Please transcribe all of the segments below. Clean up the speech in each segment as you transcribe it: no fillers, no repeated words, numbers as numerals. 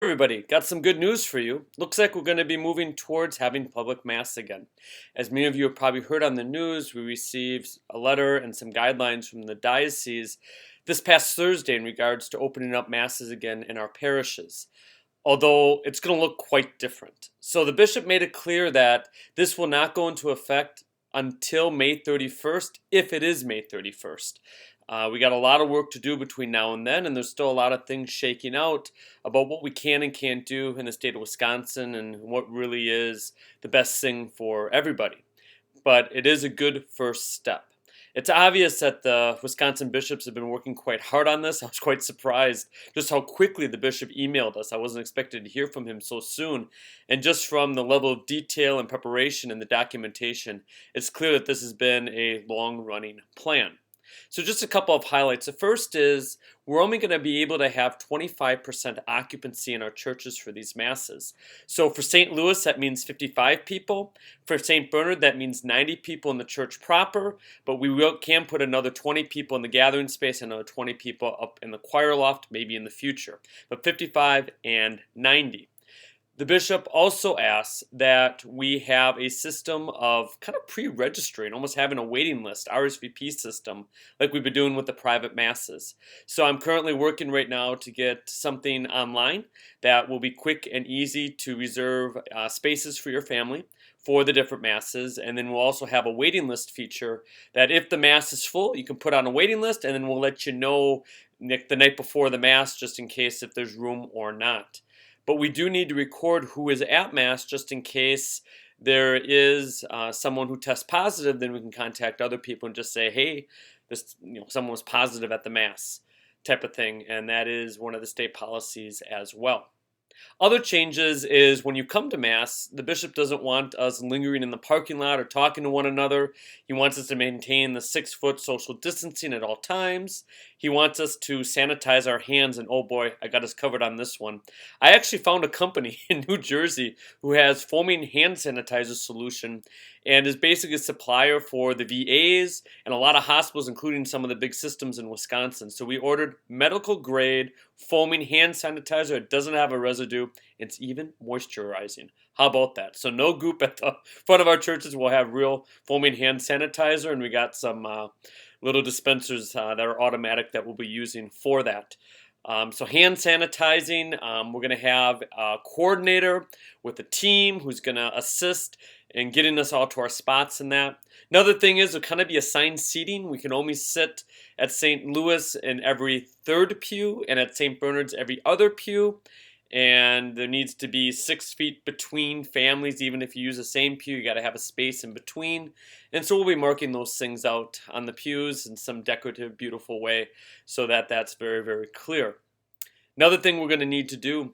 Everybody, got some good news for you. Looks like we're going to be moving towards having public mass again. As many of you have probably heard on the news, we received a letter and some guidelines from the diocese this past Thursday in regards to opening up masses again in our parishes, although it's going to look quite different. So the bishop made it clear that this will not go into effect until May 31st, if it is May 31st. We got a lot of work to do between now and then, and there's still a lot of things shaking out about what we can and can't do in the state of Wisconsin and what really is the best thing for everybody. But it is a good first step. It's obvious that the Wisconsin bishops have been working quite hard on this. I was quite surprised just how quickly the bishop emailed us. I wasn't expecting to hear from him so soon. And just from the level of detail and preparation and the documentation, it's clear that this has been a long-running plan. So just a couple of highlights. The first is we're only going to be able to have 25% occupancy in our churches for these masses. So for St. Louis, that means 55 people. For St. Bernard, that means 90 people in the church proper, but can put another 20 people in the gathering space and another 20 people up in the choir loft, maybe in the future. But 55 and 90. The bishop also asks that we have a system of kind of pre-registering, almost having a waiting list, RSVP system, like we've been doing with the private masses. So I'm currently working right now to get something online that will be quick and easy to reserve spaces for your family for the different masses. And then we'll also have a waiting list feature that if the mass is full, you can put on a waiting list, and then we'll let you know the night before the mass just in case if there's room or not. But we do need to record who is at Mass just in case there is someone who tests positive. Then we can contact other people and just say, hey, someone was positive at the Mass type of thing. And that is one of the state policies as well. Other changes is when you come to Mass, the bishop doesn't want us lingering in the parking lot or talking to one another. He wants us to maintain the 6-foot social distancing at all times. He wants us to sanitize our hands, and oh boy, I got us covered on this one. I actually found a company in New Jersey who has foaming hand sanitizer solution and is basically a supplier for the VAs and a lot of hospitals, including some of the big systems in Wisconsin. So we ordered medical grade foaming hand sanitizer. It doesn't have a residue. It's even moisturizing. How about that? So no goop at the front of our churches. We'll have real foaming hand sanitizer, and we got some little dispensers that are automatic that we'll be using for that. So hand sanitizing, we're going to have a coordinator with a team who's going to assist in getting us all to our spots in that. Another thing is there'll kind of be assigned seating. We can only sit at St. Louis in every third pew and at St. Bernard's every other pew. And there needs to be 6 feet between families. Even if you use the same pew, you got to have a space in between. And so we'll be marking those things out on the pews in some decorative, beautiful way so that that's very, very clear. Another thing we're going to need to do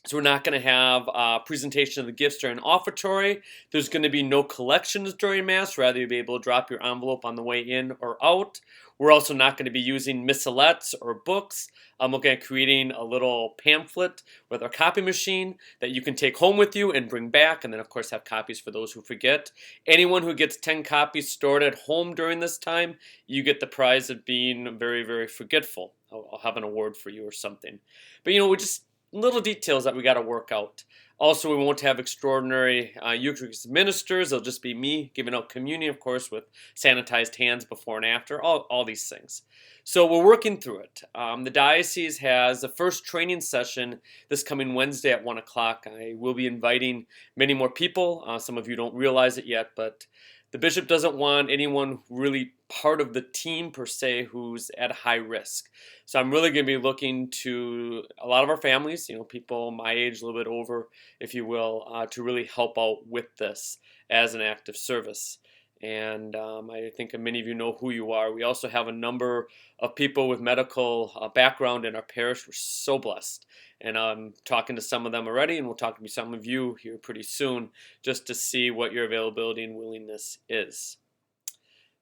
is we're not going to have a presentation of the gifts during offertory. There's going to be no collections during Mass. Rather, you'll be able to drop your envelope on the way in or out. We're also not going to be using missalettes or books. I'm looking at creating a little pamphlet with our copy machine that you can take home with you and bring back, and then of course have copies for those who forget. Anyone who gets 10 copies stored at home during this time, you get the prize of being very, very forgetful. I'll have an award for you or something. But we're just little details that we got to work out. Also, we won't have extraordinary Eucharist ministers. It'll just be me giving out communion, of course, with sanitized hands before and after, all these things. So we're working through it. The diocese has the first training session this coming Wednesday at 1 o'clock. I will be inviting many more people. Some of you don't realize it yet, but the bishop doesn't want anyone really part of the team per se who's at high risk. So I'm really going to be looking to a lot of our families, people my age, a little bit over, if you will, to really help out with this as an act of service. And I think many of you know who you are. We also have a number of people with medical background in our parish. We're so blessed. And I'm talking to some of them already, and we'll talk to some of you here pretty soon just to see what your availability and willingness is.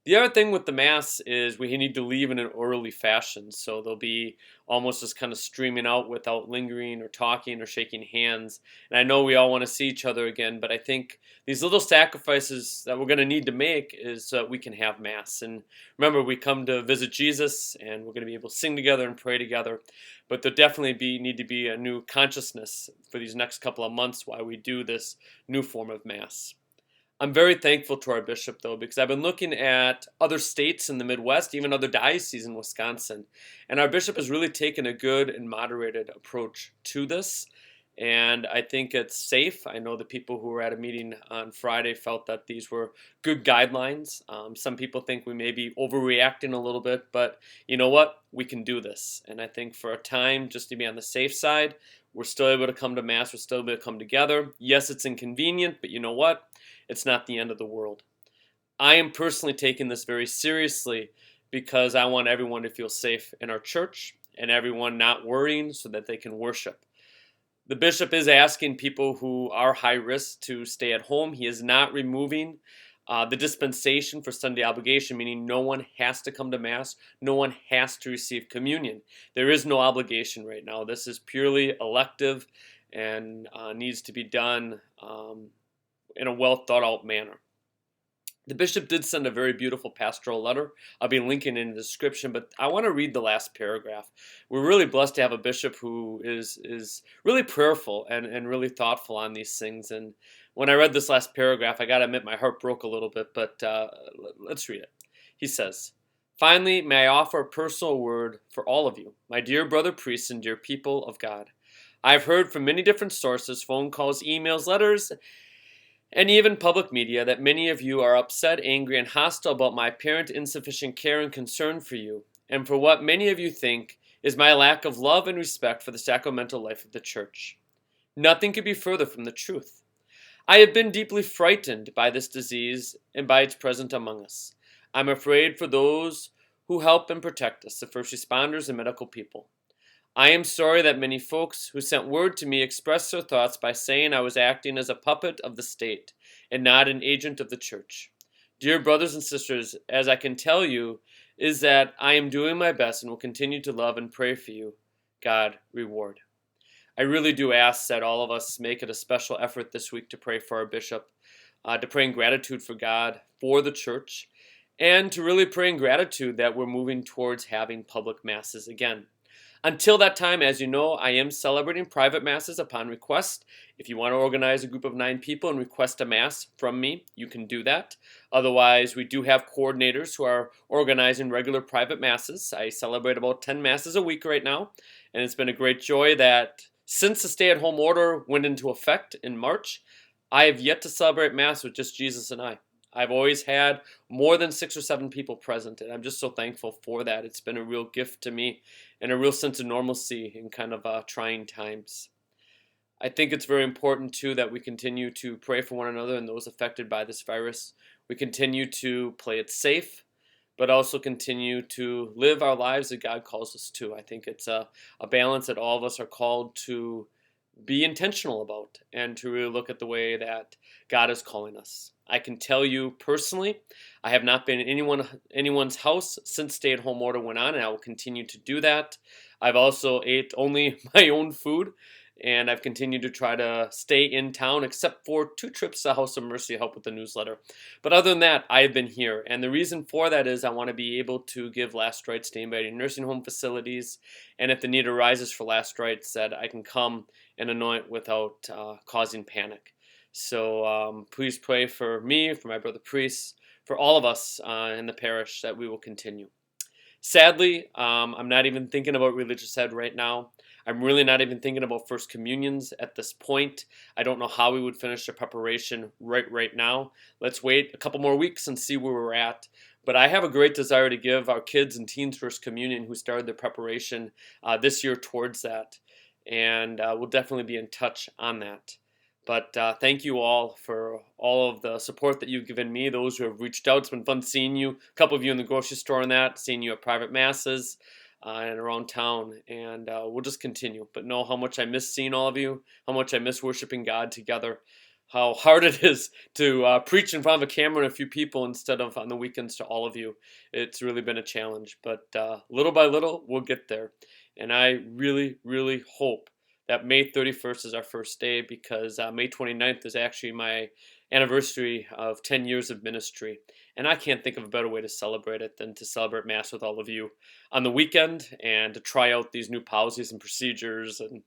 The other thing with the Mass is we need to leave in an orderly fashion. So they'll be almost just kind of streaming out without lingering or talking or shaking hands. And I know we all want to see each other again, but I think these little sacrifices that we're going to need to make is so that we can have Mass. And remember, we come to visit Jesus and we're going to be able to sing together and pray together. But there definitely need to be a new consciousness for these next couple of months while we do this new form of Mass. I'm very thankful to our bishop, though, because I've been looking at other states in the Midwest, even other dioceses in Wisconsin, and our bishop has really taken a good and moderated approach to this, and I think it's safe. I know the people who were at a meeting on Friday felt that these were good guidelines. Some people think we may be overreacting a little bit, but you know what? We can do this, and I think for a time, just to be on the safe side, we're still able to come to Mass, we're still able to come together. Yes, it's inconvenient, but you know what? It's not the end of the world. I am personally taking this very seriously because I want everyone to feel safe in our church and everyone not worrying so that they can worship. The bishop is asking people who are high risk to stay at home. He is not removing the dispensation for Sunday obligation, meaning no one has to come to Mass, no one has to receive communion. There is no obligation right now. This is purely elective and needs to be done in a well thought out manner. The bishop did send a very beautiful pastoral letter. I'll be linking in the description, but I want to read the last paragraph. We're really blessed to have a bishop who is really prayerful and really thoughtful on these things. And when I read this last paragraph, I got to admit my heart broke a little bit, but let's read it. He says, "Finally, may I offer a personal word for all of you, my dear brother priests and dear people of God. I've heard from many different sources, phone calls, emails, letters, and even public media, that many of you are upset, angry, and hostile about my apparent insufficient care and concern for you, and for what many of you think is my lack of love and respect for the sacramental life of the Church. Nothing could be further from the truth. I have been deeply frightened by this disease and by its presence among us. I'm afraid for those who help and protect us, the first responders and medical people. I am sorry that many folks who sent word to me expressed their thoughts by saying I was acting as a puppet of the state and not an agent of the church. Dear brothers and sisters, as I can tell you, is that I am doing my best and will continue to love and pray for you. God reward." I really do ask that all of us make it a special effort this week to pray for our bishop, to pray in gratitude for God, for the church, and to really pray in gratitude that we're moving towards having public masses again. Until that time, as you know, I am celebrating private masses upon request. If you want to organize a group of 9 people and request a mass from me, you can do that. Otherwise, we do have coordinators who are organizing regular private masses. I celebrate about 10 masses a week right now, and it's been a great joy that since the stay-at-home order went into effect in March, I have yet to celebrate Mass with just Jesus and I. I've always had more than 6 or 7 people present, and I'm just so thankful for that. It's been a real gift to me and a real sense of normalcy in kind of trying times. I think it's very important, too, that we continue to pray for one another and those affected by this virus. We continue to play it safe, but also continue to live our lives that God calls us to. I think it's a balance that all of us are called to be intentional about and to really look at the way that God is calling us. I can tell you personally, I have not been in anyone's house since stay-at-home order went on, and I will continue to do that. I've also ate only my own food, and I've continued to try to stay in town, except for 2 trips to House of Mercy to help with the newsletter. But other than that, I have been here, and the reason for that is I want to be able to give last rites to anybody in nursing home facilities, and if the need arises for last rites, that I can come and anoint without causing panic. So please pray for me, for my brother priests, for all of us in the parish that we will continue. Sadly, I'm not even thinking about religious ed right now. I'm really not even thinking about First Communions at this point. I don't know how we would finish the preparation right now. Let's wait a couple more weeks and see where we're at. But I have a great desire to give our kids and teens First Communion who started their preparation this year towards that. And we'll definitely be in touch on that. But thank you all for all of the support that you've given me, those who have reached out. It's been fun seeing you, a couple of you in the grocery store and that, seeing you at private masses and around town. And we'll just continue. But know how much I miss seeing all of you, how much I miss worshiping God together. how hard it is to preach in front of a camera and a few people instead of on the weekends to all of you. It's really been a challenge, but little by little, we'll get there. And I really, really hope that May 31st is our first day because May 29th is actually my anniversary of 10 years of ministry. And I can't think of a better way to celebrate it than to celebrate Mass with all of you on the weekend and to try out these new policies and procedures and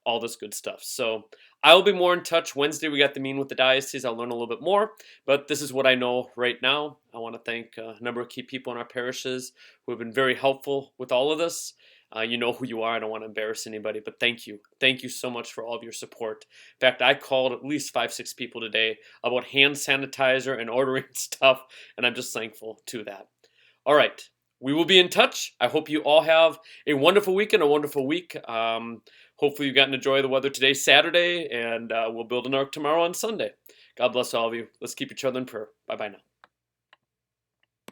all this good stuff. So I'll be more in touch. Wednesday, we got the meeting with the diocese. I'll learn a little bit more, but this is what I know right now. I want to thank a number of key people in our parishes who have been very helpful with all of this. You know who you are. I don't want to embarrass anybody, but thank you. Thank you so much for all of your support. In fact, I called at least 5, 6 people today about hand sanitizer and ordering stuff, and I'm just thankful to that. All right. We will be in touch. I hope you all have a wonderful weekend, a wonderful week. Hopefully you've gotten to enjoy the weather today, Saturday, and we'll build an ark tomorrow on Sunday. God bless all of you. Let's keep each other in prayer. Bye-bye now.